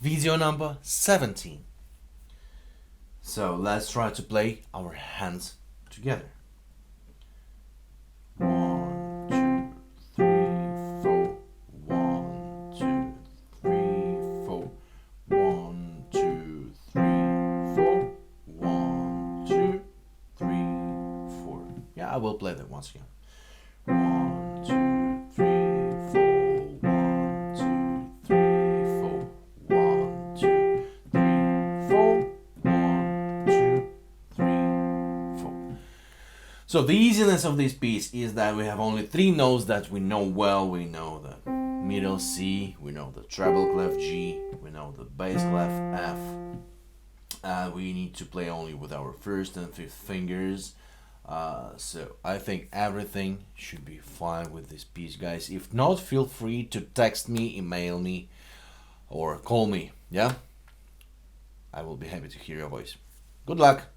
video number 17. So let's try to play our hands together. 1, 2, 3, 4. 1, 2, 3, 4. 1, 2, 3, 4. 1, 2, 3, 4. Yeah, I will play that once again. 1, 2, 3, 4. 1, 2, 3, 4. 1, 2, 3, 4. 1, 2, 3, 4. So the easiness of this piece is that we have only three notes that we know well. We know the middle C, we know the treble clef G, we know the bass clef F. We need to play only with our first and fifth fingers. So I think everything should be fine with this piece, guys. If not, feel free to text me, email me, or call me. Yeah, I will be happy to hear your voice. Good luck.